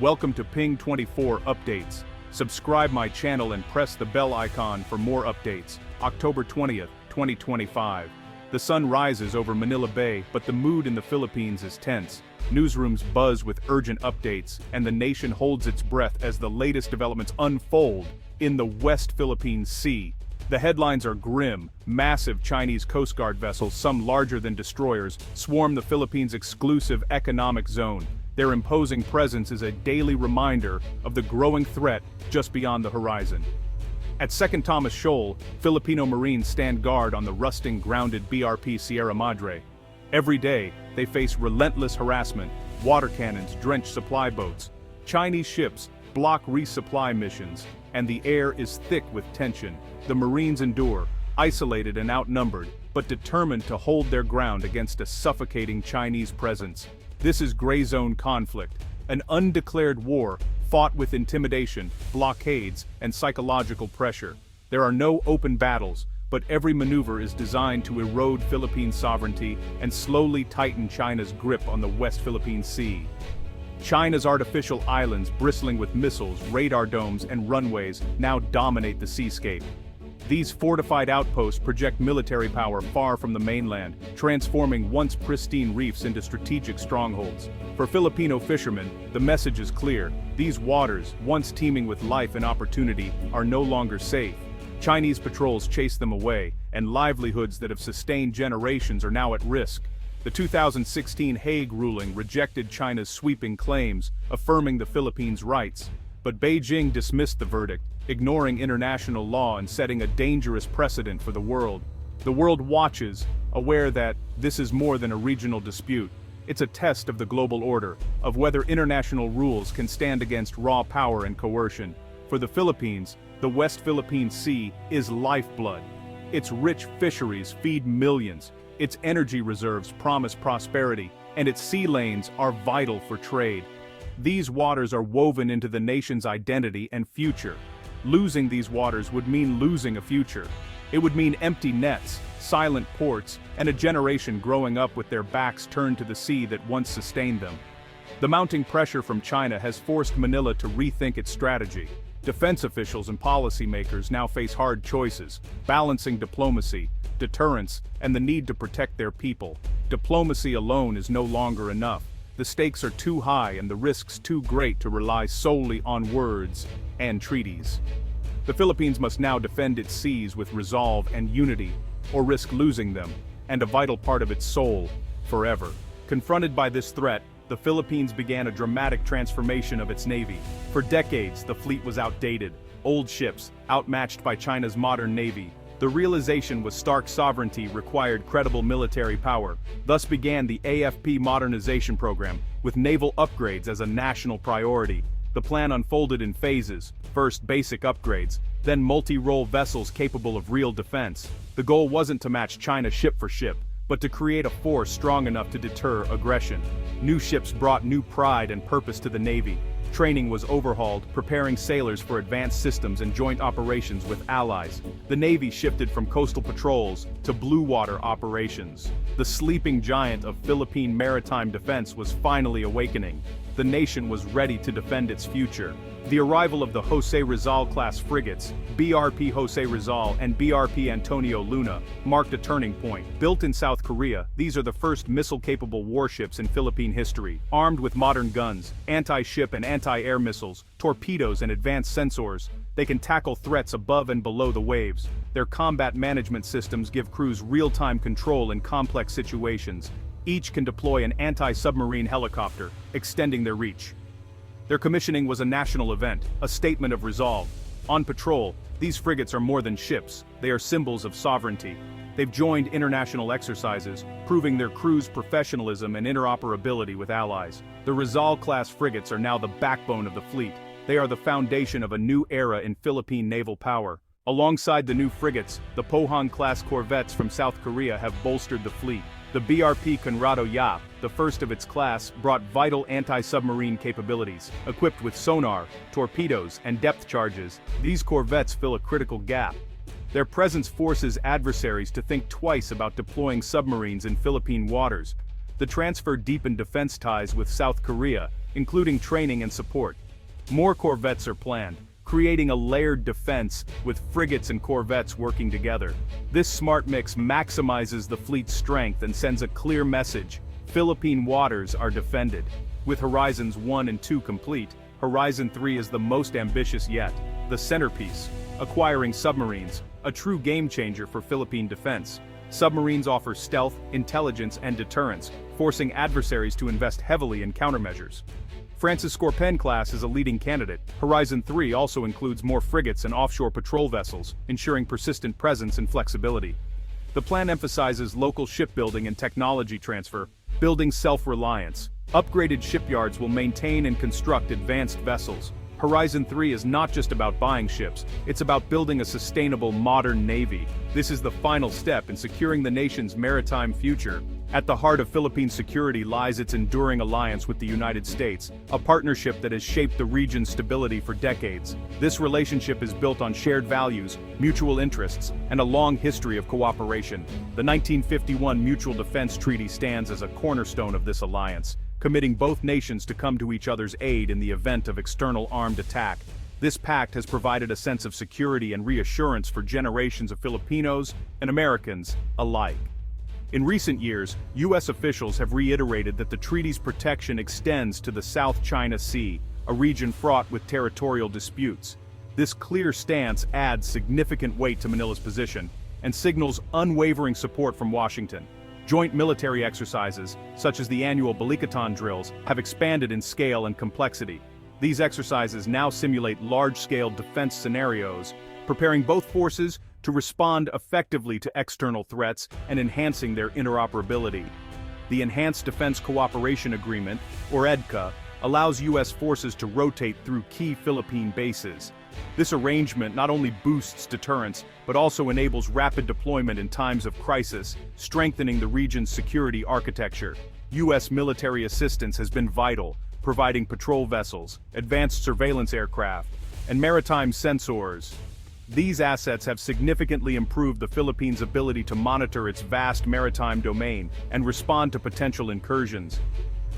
Welcome to Ping 24 Updates. Subscribe my channel and press the bell icon for more updates. October 20th, 2025. The sun rises over Manila Bay, but the mood in the Philippines is tense. Newsrooms buzz with urgent updates, and the nation holds its breath as the latest developments unfold in the West Philippine Sea. The headlines are grim. Massive Chinese Coast Guard vessels, some larger than destroyers, swarm the Philippines' exclusive economic zone. Their imposing presence is a daily reminder of the growing threat just beyond the horizon. At 2nd Thomas Shoal, Filipino Marines stand guard on the rusting, grounded BRP Sierra Madre. Every day, they face relentless harassment. Water cannons drench supply boats. Chinese ships block resupply missions, and the air is thick with tension. The Marines endure, isolated and outnumbered, but determined to hold their ground against a suffocating Chinese presence. This is gray zone conflict, an undeclared war fought with intimidation, blockades, and psychological pressure. There are no open battles, but every maneuver is designed to erode Philippine sovereignty and slowly tighten China's grip on the West Philippine Sea. China's artificial islands, bristling with missiles, radar domes, and runways, now dominate the seascape. These fortified outposts project military power far from the mainland, transforming once pristine reefs into strategic strongholds. For Filipino fishermen, the message is clear. These waters, once teeming with life and opportunity, are no longer safe. Chinese patrols chase them away, and livelihoods that have sustained generations are now at risk. The 2016 Hague ruling rejected China's sweeping claims, affirming the Philippines' rights. But Beijing dismissed the verdict, ignoring international law and setting a dangerous precedent for the world. The world watches, aware that this is more than a regional dispute. It's a test of the global order, of whether international rules can stand against raw power and coercion. For the Philippines, the West Philippine Sea is lifeblood. Its rich fisheries feed millions. Its energy reserves promise prosperity, and its sea lanes are vital for trade. These waters are woven into the nation's identity and future. Losing these waters would mean losing a future. It would mean empty nets, silent ports, and a generation growing up with their backs turned to the sea that once sustained them. The mounting pressure from China has forced Manila to rethink its strategy. Defense officials and policymakers now face hard choices, balancing diplomacy, deterrence, and the need to protect their people. Diplomacy alone is no longer enough. The stakes are too high and the risks too great to rely solely on words and treaties. The Philippines must now defend its seas with resolve and unity, or risk losing them, and a vital part of its soul, forever. Confronted by this threat, the Philippines began a dramatic transformation of its navy. For decades, the fleet was outdated, old ships, outmatched by China's modern navy. The realization was stark sovereignty required credible military power. Thus began the AFP modernization program, with naval upgrades as a national priority. The plan unfolded in phases, first basic upgrades, then multi-role vessels capable of real defense. The goal wasn't to match China ship for ship, but to create a force strong enough to deter aggression. New ships brought new pride and purpose to the Navy. Training was overhauled, preparing sailors for advanced systems and joint operations with allies. The Navy shifted from coastal patrols to blue water operations. The sleeping giant of Philippine maritime defense was finally awakening. The nation was ready to defend its future. The arrival of the Jose Rizal-class frigates, BRP Jose Rizal and BRP Antonio Luna, marked a turning point. Built in South Korea, these are the first missile-capable warships in Philippine history. Armed with modern guns, anti-ship and anti-air missiles, torpedoes and advanced sensors, they can tackle threats above and below the waves. Their combat management systems give crews real-time control in complex situations. Each can deploy an anti-submarine helicopter, extending their reach. Their commissioning was a national event, a statement of resolve. On patrol, these frigates are more than ships, they are symbols of sovereignty. They've joined international exercises, proving their crew's professionalism and interoperability with allies. The Rizal-class frigates are now the backbone of the fleet. They are the foundation of a new era in Philippine naval power. Alongside the new frigates, the Pohang-class corvettes from South Korea have bolstered the fleet. The BRP Conrado Yap, the first of its class, brought vital anti-submarine capabilities. Equipped with sonar, torpedoes, and depth charges, these corvettes fill a critical gap. Their presence forces adversaries to think twice about deploying submarines in Philippine waters. The transfer deepened defense ties with South Korea, including training and support. More corvettes are planned, creating a layered defense with frigates and corvettes working together. This smart mix maximizes the fleet's strength and sends a clear message: Philippine waters are defended. With Horizons 1 and 2 complete, Horizon 3 is the most ambitious yet, the centerpiece, acquiring submarines, a true game-changer for Philippine defense. Submarines offer stealth, intelligence, and deterrence, forcing adversaries to invest heavily in countermeasures. Francis Scorpen class is a leading candidate. Horizon 3 also includes more frigates and offshore patrol vessels, ensuring persistent presence and flexibility. The plan emphasizes local shipbuilding and technology transfer, building self-reliance. Upgraded shipyards will maintain and construct advanced vessels. Horizon 3 is not just about buying ships, it's about building a sustainable modern navy. This is the final step in securing the nation's maritime future. At the heart of Philippine security lies its enduring alliance with the United States, a partnership that has shaped the region's stability for decades. This relationship is built on shared values, mutual interests, and a long history of cooperation. The 1951 Mutual Defense Treaty stands as a cornerstone of this alliance, committing both nations to come to each other's aid in the event of external armed attack. This pact has provided a sense of security and reassurance for generations of Filipinos and Americans alike. In recent years, U.S. officials have reiterated that the treaty's protection extends to the South China Sea, a region fraught with territorial disputes. This clear stance adds significant weight to Manila's position and signals unwavering support from Washington. Joint military exercises, such as the annual Balikatan drills, have expanded in scale and complexity. These exercises now simulate large-scale defense scenarios, preparing both forces to respond effectively to external threats and enhancing their interoperability. The Enhanced Defense Cooperation Agreement, or EDCA, allows U.S. forces to rotate through key Philippine bases. This arrangement not only boosts deterrence, but also enables rapid deployment in times of crisis, strengthening the region's security architecture. U.S. military assistance has been vital, providing patrol vessels, advanced surveillance aircraft, and maritime sensors. These assets have significantly improved the Philippines' ability to monitor its vast maritime domain and respond to potential incursions.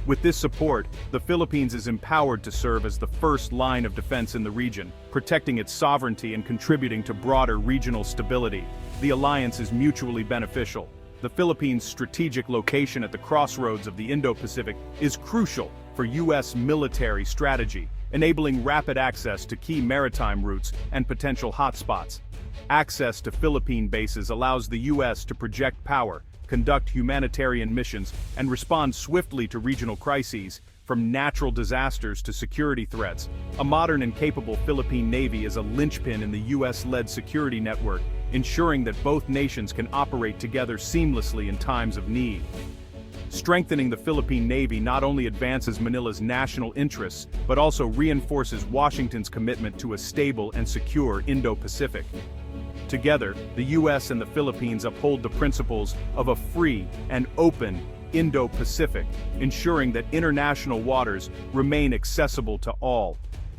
With this support, the Philippines is empowered to serve as the first line of defense in the region, protecting its sovereignty and contributing to broader regional stability. The alliance is mutually beneficial. The Philippines' strategic location at the crossroads of the Indo-Pacific is crucial for U.S. military strategy, enabling rapid access to key maritime routes and potential hotspots. Access to Philippine bases allows the U.S. to project power, conduct humanitarian missions, and respond swiftly to regional crises, from natural disasters to security threats. A modern and capable Philippine Navy is a linchpin in the U.S.-led security network, ensuring that both nations can operate together seamlessly in times of need. Strengthening the Philippine Navy not only advances Manila's national interests, but also reinforces Washington's commitment to a stable and secure Indo-Pacific. Together, the U.S. and the Philippines uphold the principles of a free and open Indo-Pacific, ensuring that international waters remain accessible to all.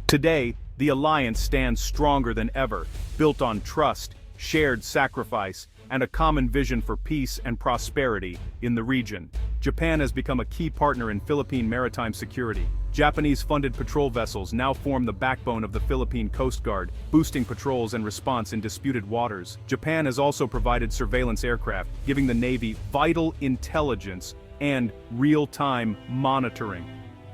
Today, the alliance stands stronger than ever, built on trust, shared sacrifice, and a common vision for peace and prosperity in the region. Japan has become a key partner in Philippine maritime security. Japanese-funded patrol vessels now form the backbone of the Philippine Coast Guard, boosting patrols and response in disputed waters. Japan has also provided surveillance aircraft, giving the Navy vital intelligence and real-time monitoring.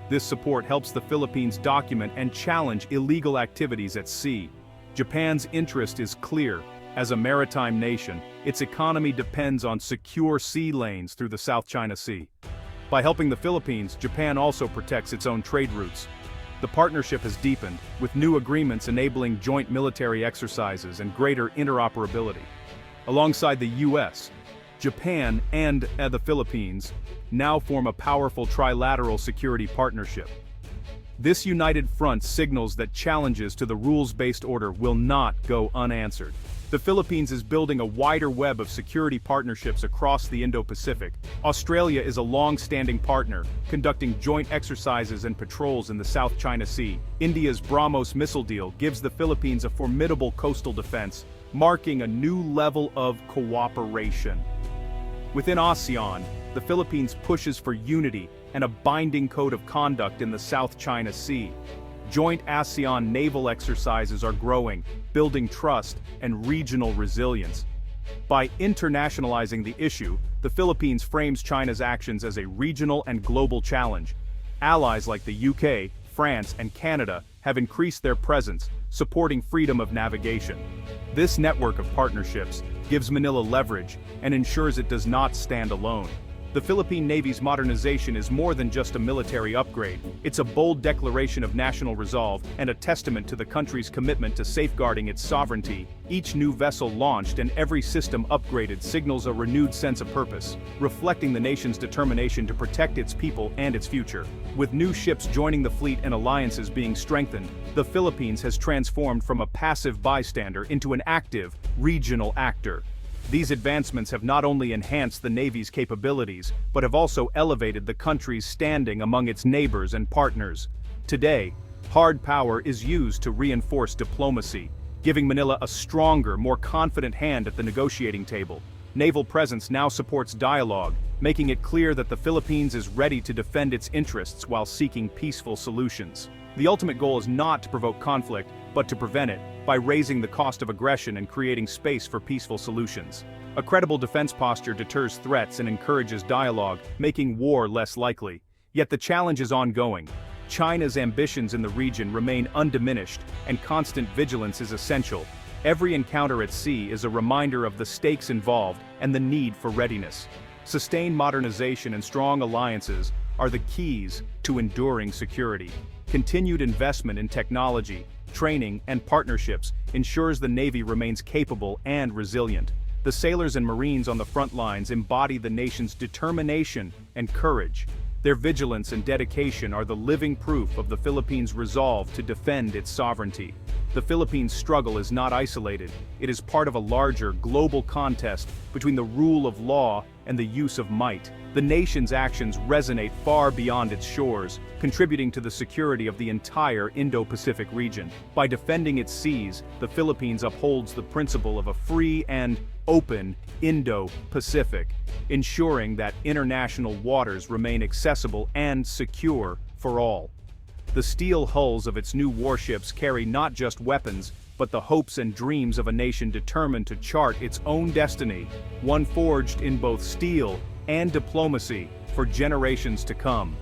This support helps the Philippines document and challenge illegal activities at sea. Japan's interest is clear. As a maritime nation, its economy depends on secure sea lanes through the South China Sea. By helping the Philippines, Japan also protects its own trade routes. The partnership has deepened, with new agreements enabling joint military exercises and greater interoperability. Alongside the U.S., Japan and the Philippines now form a powerful trilateral security partnership. This united front signals that challenges to the rules-based order will not go unanswered. The Philippines is building a wider web of security partnerships across the Indo-Pacific. Australia is a long-standing partner, conducting joint exercises and patrols in the South China Sea. India's BrahMos missile deal gives the Philippines a formidable coastal defense, marking a new level of cooperation. Within ASEAN, the Philippines pushes for unity and a binding code of conduct in the South China Sea. Joint ASEAN naval exercises are growing, building trust and regional resilience. By internationalizing the issue, the Philippines frames China's actions as a regional and global challenge. Allies like the UK, France, and Canada have increased their presence, supporting freedom of navigation. This network of partnerships gives Manila leverage and ensures it does not stand alone. The Philippine Navy's modernization is more than just a military upgrade. It's a bold declaration of national resolve and a testament to the country's commitment to safeguarding its sovereignty. Each new vessel launched and every system upgraded signals a renewed sense of purpose, reflecting the nation's determination to protect its people and its future. With new ships joining the fleet and alliances being strengthened, the Philippines has transformed from a passive bystander into an active, regional actor. These advancements have not only enhanced the Navy's capabilities, but have also elevated the country's standing among its neighbors and partners. Today, hard power is used to reinforce diplomacy, giving Manila a stronger, more confident hand at the negotiating table. Naval presence now supports dialogue, making it clear that the Philippines is ready to defend its interests while seeking peaceful solutions. The ultimate goal is not to provoke conflict, but to prevent it, by raising the cost of aggression and creating space for peaceful solutions. A credible defense posture deters threats and encourages dialogue, making war less likely. Yet the challenge is ongoing. China's ambitions in the region remain undiminished, and constant vigilance is essential. Every encounter at sea is a reminder of the stakes involved and the need for readiness. Sustained modernization and strong alliances are the keys to enduring security. Continued investment in technology, training, and partnerships ensures the Navy remains capable and resilient. The sailors and Marines on the front lines embody the nation's determination and courage. Their vigilance and dedication are the living proof of the Philippines' resolve to defend its sovereignty. The Philippines' struggle is not isolated. It is part of a larger, global contest between the rule of law and the use of might. The nation's actions resonate far beyond its shores, contributing to the security of the entire Indo-Pacific region. By defending its seas, the Philippines upholds the principle of a free and open Indo-Pacific, ensuring that international waters remain accessible and secure for all. The steel hulls of its new warships carry not just weapons, but the hopes and dreams of a nation determined to chart its own destiny, one forged in both steel and diplomacy for generations to come.